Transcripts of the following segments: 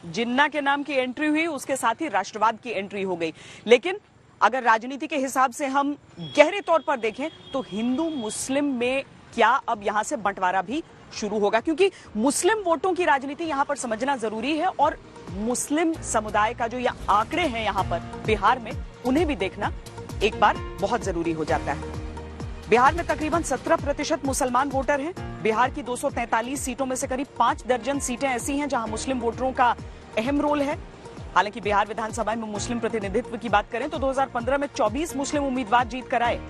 जिन्ना के नाम की एंट्री हुई, उसके साथ ही राष्ट्रवाद की एंट्री हो गई। लेकिन अगर राजनीति के हिसाब से हम गहरे तौर पर देखें तो हिंदू मुस्लिम में क्या अब यहां से बंटवारा भी शुरू होगा, क्योंकि मुस्लिम वोटों की राजनीति यहां पर समझना जरूरी है और मुस्लिम समुदाय का जो ये आंकड़े हैं यहां पर बिहार में, उन्हें भी देखना एक बार बहुत जरूरी हो जाता है। बिहार में तकरीबन 17% मुसलमान वोटर हैं। बिहार की 243 सीटों में से करीब 5 दर्जन सीटें ऐसी हैं जहां मुस्लिम वोटरों का अहम रोल है। हालांकि बिहार विधानसभा में मुस्लिम प्रतिनिधित्व की बात करें तो 2015 में 24 मुस्लिम उम्मीदवार जीत कर आए।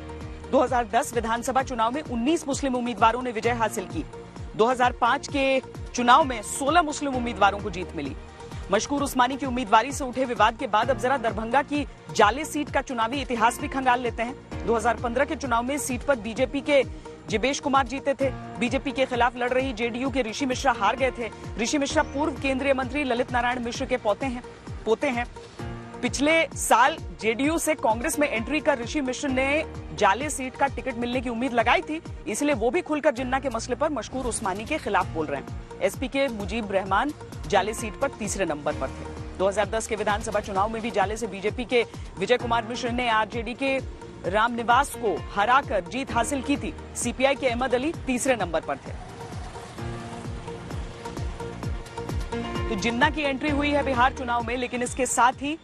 2010 विधानसभा चुनाव में 19 मुस्लिम उम्मीदवारों ने विजय हासिल की। 2005 के चुनाव में 16 मुस्लिम उम्मीदवारों को जीत मिली। मशकूर उस्मानी की उम्मीदवारी से उठे विवाद के बाद अब जरा दरभंगा की जाले सीट का चुनावी इतिहास भी खंगाल लेते हैं। 2015 के चुनाव में सीट पर बीजेपी के जिवेश कुमार जीते थे। बीजेपी के खिलाफ लड़ रही जेडीयू के ऋषि मिश्रा हार गए थे। ऋषि मिश्रा पूर्व केंद्रीय मंत्री ललित नारायण मिश्र के पोते हैं। पिछले साल जेडीयू से कांग्रेस में एंट्री कर ऋषि मिश्र ने जाले सीट का टिकट मिलने की उम्मीद लगाई थी, इसलिए वो भी खुलकर जिन्ना के मसले पर मशकूर उस्मानी के खिलाफ बोल रहे हैं। एसपी के मुजीब रहमान जाले सीट पर तीसरे नंबर पर थे। 2010 के विधानसभा चुनाव में भी जाले से बीजेपी के विजय कुमार मिश्र ने आरजेडी के रामनिवास को हराकर जीत हासिल की थी। सीपीआई के अहमद अली तीसरे नंबर पर थे। तो जिन्ना की एंट्री हुई है बिहार चुनाव में, लेकिन इसके साथ ही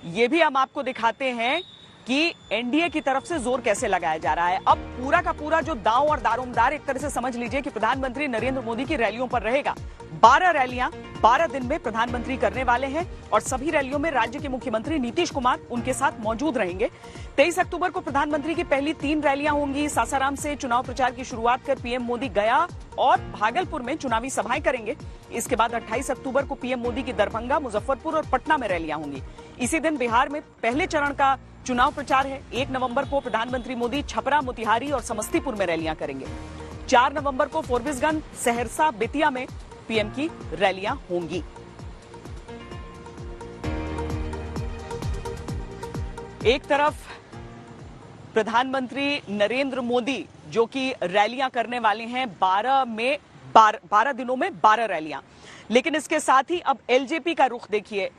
ये भी हम आपको दिखाते हैं कि एनडीए की तरफ से जोर कैसे लगाया जा रहा है। अब पूरा का पूरा जो दांव और दारोमदार एक तरह से समझ लीजिए कि प्रधानमंत्री नरेंद्र मोदी की रैलियों पर रहेगा। 12 रैलियां 12 दिन में प्रधानमंत्री करने वाले हैं और सभी रैलियों में राज्य के मुख्यमंत्री नीतीश कुमार उनके साथ मौजूद रहेंगे। 23 अक्टूबर को प्रधानमंत्री की पहली 3 रैलियां होंगी। सासाराम से चुनाव प्रचार की शुरुआत कर पीएम मोदी गया और भागलपुर में चुनावी सभाएं करेंगे। इसके बाद 28 अक्टूबर को पीएम मोदी की दरभंगा, मुजफ्फरपुर और पटना में रैलियां होंगी। इसी दिन बिहार में पहले चरण का चुनाव प्रचार है। 1 नवंबर को प्रधानमंत्री मोदी छपरा, मोतिहारी और समस्तीपुर में रैलियां करेंगे। 4 नवंबर को फोरबिसगंज, सहरसा, बेतिया में पीएम की रैलियां होंगी। एक तरफ प्रधानमंत्री नरेंद्र मोदी जो कि रैलियां करने वाले हैं 12 दिनों में 12 रैलियां, लेकिन इसके साथ ही अब एलजेपी का रुख देखिए।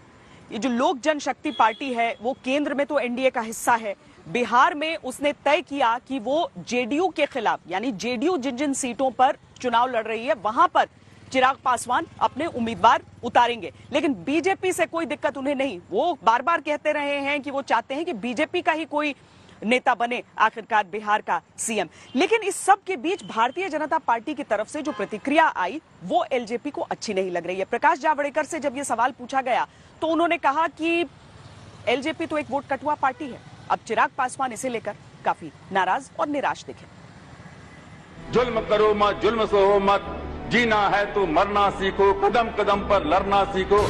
ये जो लोक जनशक्ति पार्टी है वो केंद्र में तो एनडीए का हिस्सा है। बिहार में उसने तय किया कि वो जेडीयू के खिलाफ, यानी जेडीयू जिन जिन सीटों पर चुनाव लड़ रही है वहां पर चिराग पासवान अपने उम्मीदवार उतारेंगे। लेकिन बीजेपी से कोई दिक्कत उन्हें नहीं। वो बार बार कहते रहे हैं कि वो चाहते हैं कि बीजेपी का ही कोई नेता बने आखिरकार बिहार का सीएम। लेकिन इस सब के बीच भारतीय जनता पार्टी की तरफ से जो प्रतिक्रिया आई वो एलजेपी को अच्छी नहीं लग रही है। प्रकाश जावड़ेकर से जब ये सवाल पूछा गया तो उन्होंने कहा कि एलजेपी तो एक वोट कटुआ पार्टी है। अब चिराग पासवान इसे लेकर काफी नाराज और निराश दिखे। जुल्म करो मत, जुल्म सहो मत, जीना है तो मरना सीखो, कदम कदम पर लड़ना सीखो।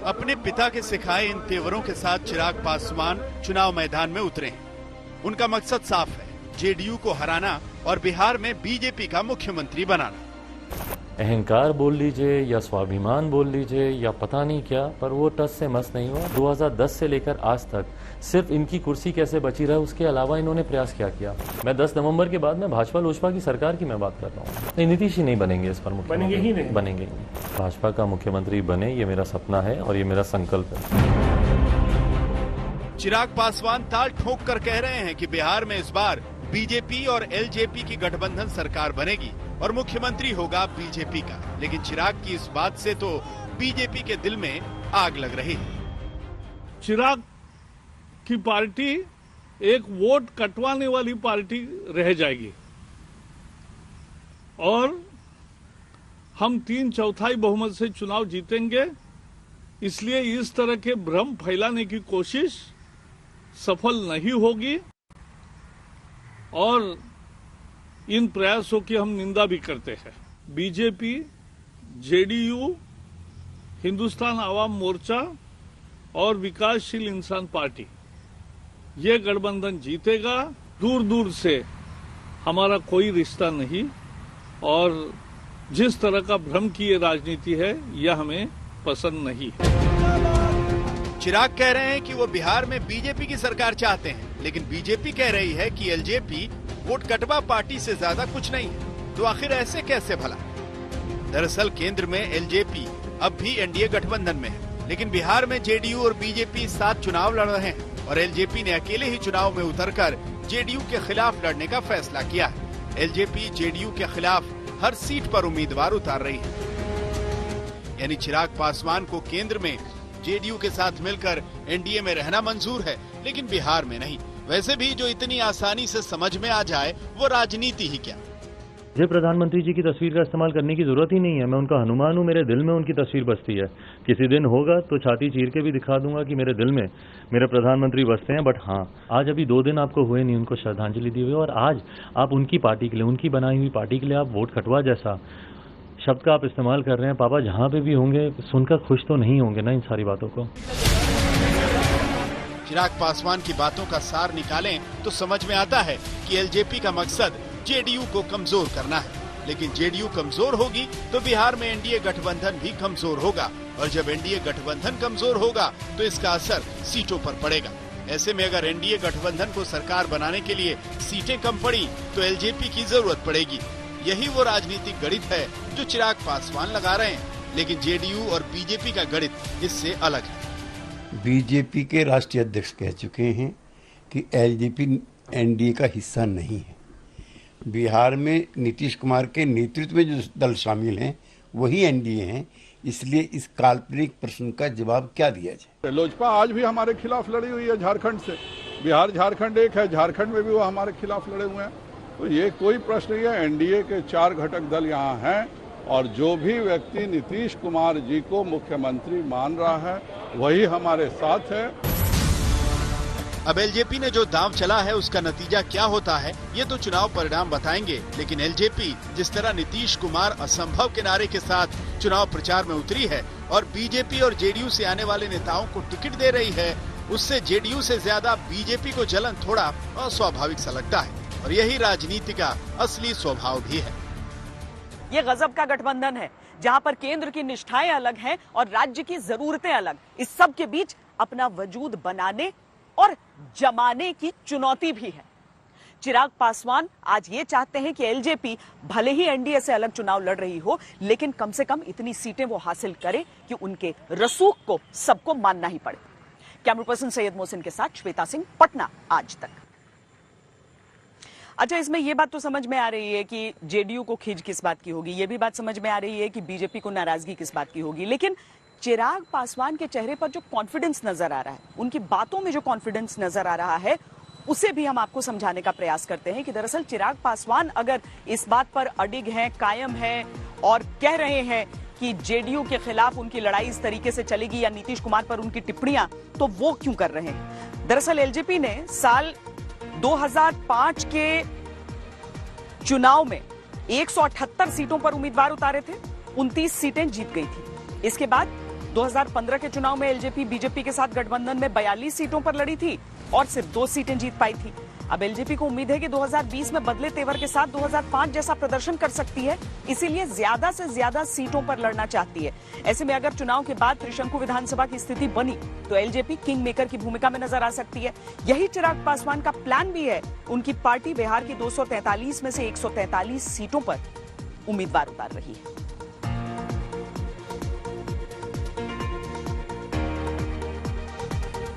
अपने पिता के सिखाए इन तेवरों के साथ चिराग पासवान चुनाव मैदान में उतरे हैं। उनका मकसद साफ है, जेडीयू को हराना और बिहार में बीजेपी का मुख्यमंत्री बनाना। अहंकार बोल लीजिए या स्वाभिमान बोल लीजिए या पता नहीं क्या, पर वो टस से मस नहीं हुआ। 2010 से लेकर आज तक सिर्फ इनकी कुर्सी कैसे बची रहे उसके अलावा इन्होंने प्रयास क्या किया। मैं 10 नवंबर के बाद में भाजपा लोजपा की सरकार की मैं बात कर रहा हूँ। नहीं, नीतीश ही नहीं बनेंगे इस पर मुख्यमंत्री, बनेंगे ही नहीं। भाजपा का मुख्यमंत्री बने, ये मेरा सपना है और ये मेरा संकल्प है। चिराग पासवान ताल ठोक कर कह रहे हैं कि बिहार में इस बार बीजेपी और एलजेपी की गठबंधन सरकार बनेगी और मुख्यमंत्री होगा बीजेपी का। लेकिन चिराग की इस बात से तो बीजेपी के दिल में आग लग रही है। चिराग की पार्टी एक वोट कटवाने वाली पार्टी रह जाएगी और हम 3/4 बहुमत से चुनाव जीतेंगे। इसलिए इस तरह के भ्रम फैलाने की कोशिश सफल नहीं होगी और इन प्रयासों की हम निंदा भी करते हैं। बीजेपी, जेडीयू, हिंदुस्तान आवाम मोर्चा और विकासशील इंसान पार्टी, ये गठबंधन जीतेगा। दूर दूर से हमारा कोई रिश्ता नहीं और जिस तरह का भ्रम की ये राजनीति है यह हमें पसंद नहीं है। चिराग कह रहे हैं कि वो बिहार में बीजेपी की सरकार चाहते हैं, लेकिन बीजेपी कह रही है कि एलजेपी वोट कटवा पार्टी से ज्यादा कुछ नहीं है। तो आखिर ऐसे कैसे भला? दरअसल केंद्र में एलजेपी अब भी एनडीए गठबंधन में है, लेकिन बिहार में जेडीयू और बीजेपी साथ चुनाव लड़ रहे हैं और एलजेपी ने अकेले ही चुनाव में उतरकर जेडीयू के खिलाफ लड़ने का फैसला किया है। एलजेपी जेडीयू के खिलाफ हर सीट पर उम्मीदवार उतार रही है, यानी चिराग पासवान को केंद्र में जेडीयू के साथ मिलकर एनडीए में रहना मंजूर है, लेकिन बिहार में नहीं। वैसे भी जो इतनी आसानी से समझ में आ जाए वो राजनीति ही क्या। मुझे प्रधानमंत्री जी की तस्वीर का इस्तेमाल करने की जरूरत ही नहीं है। मैं उनका हनुमान हूँ, मेरे दिल में उनकी तस्वीर बसती है। किसी दिन होगा तो छाती चीर के भी दिखा दूंगा कि मेरे दिल में मेरे प्रधानमंत्री बसते हैं। बट हाँ, आज अभी 2 दिन आपको हुए नहीं उनको श्रद्धांजलि दी हुई, और आज आप उनकी पार्टी के लिए, उनकी बनाई हुई पार्टी के लिए आप वोट कटवा जैसा शब्द का आप इस्तेमाल कर रहे हैं। पापा जहाँ पे भी होंगे सुनकर खुश तो नहीं होंगे ना इन सारी बातों को। चिराग पासवान की बातों का सार निकालें तो समझ में आता है कि एलजेपी का मकसद जेडीयू को कमजोर करना है, लेकिन जेडीयू कमजोर होगी तो बिहार में एनडीए गठबंधन भी कमजोर होगा, और जब एनडीए गठबंधन कमजोर होगा तो इसका असर सीटों पर पड़ेगा। ऐसे में अगर एनडीए गठबंधन को सरकार बनाने के लिए सीटें कम पड़ी तो एलजेपी की जरूरत पड़ेगी। यही वो राजनीतिक गणित है जो चिराग पासवान लगा रहे हैं, लेकिन जेडीयू और बीजेपी का गणित इससे अलग है। बीजेपी के राष्ट्रीय अध्यक्ष कह चुके हैं कि एलजेपी एनडीए का हिस्सा नहीं है। बिहार में नीतीश कुमार के नेतृत्व में जो दल शामिल हैं वही एनडीए हैं, इसलिए इस काल्पनिक प्रश्न का जवाब क्या दिया जाए। लोजपा आज भी हमारे खिलाफ लड़ी हुई है झारखंड से। बिहार झारखंड एक है, झारखंड में भी वो हमारे खिलाफ लड़े हुए हैं। तो ये कोई प्रश्न नहीं है। एनडीए के 4 घटक दल यहाँ हैं, और जो भी व्यक्ति नीतीश कुमार जी को मुख्यमंत्री मान रहा है वही हमारे साथ है। अब एलजेपी ने जो दांव चला है उसका नतीजा क्या होता है ये तो चुनाव परिणाम बताएंगे, लेकिन एलजेपी जिस तरह नीतीश कुमार असंभव के नारे के साथ चुनाव प्रचार में उतरी है और बीजेपी और जेडीयू से आने वाले नेताओं को टिकट दे रही है, उससे जेडीयू से ज्यादा बीजेपी को जलन थोड़ा अस्वाभाविक सा लगता है, और यही राजनीति का असली स्वभाव भी है। ये गजब का गठबंधन है जहां पर केंद्र की निष्ठाएं अलग हैं और राज्य की जरूरतें अलग। इस सब के बीच अपना वजूद बनाने और जमाने की चुनौती भी है। चिराग पासवान आज ये चाहते हैं कि एलजेपी भले ही एनडीए से अलग चुनाव लड़ रही हो, लेकिन कम से कम इतनी सीटें वो हासिल करे कि उनके रसूख को सबको मानना ही पड़े। कैमरा पर्सन सैयद मोहसिन के साथ श्वेता सिंह, पटना, आज तक। अच्छा, इसमें यह बात तो समझ में आ रही है कि जेडीयू को खींच किस बात की होगी, यह भी बात समझ में आ रही है कि बीजेपी को नाराजगी किस बात की होगी, लेकिन चिराग पासवान के चेहरे पर जो कॉन्फिडेंस नजर आ रहा है, उनकी बातों में जो कॉन्फिडेंस नजर आ रहा है, उसे भी हम आपको समझाने का प्रयास करते हैं कि दरअसल चिराग पासवान अगर इस बात पर अडिग हैं, कायम हैं और कह रहे हैं कि जेडीयू के खिलाफ उनकी लड़ाई इस तरीके से चलेगी या नीतीश कुमार पर उनकी टिप्पणियां, तो वो क्यों कर रहे हैं? दरअसल एलजेपी ने साल 2005 के चुनाव में 178 सीटों पर उम्मीदवार उतारे थे, 29 सीटें जीत गई थी। इसके बाद 2015 के चुनाव में एलजेपी बीजेपी के साथ गठबंधन में 42 सीटों पर लड़ी थी और सिर्फ 2 सीटें जीत पाई थी। अब एलजेपी को उम्मीद है कि 2020 में बदले तेवर के साथ 2005 जैसा प्रदर्शन कर सकती है, इसीलिए ज्यादा से ज्यादा सीटों पर लड़ना चाहती है। ऐसे में अगर चुनाव के बाद त्रिशंकु विधानसभा की स्थिति बनी तो एलजेपी किंग मेकर की भूमिका में नजर आ सकती है। यही चिराग पासवान का प्लान भी है। उनकी पार्टी बिहार की 243 में से 143 सीटों पर उम्मीदवार उतार रही है।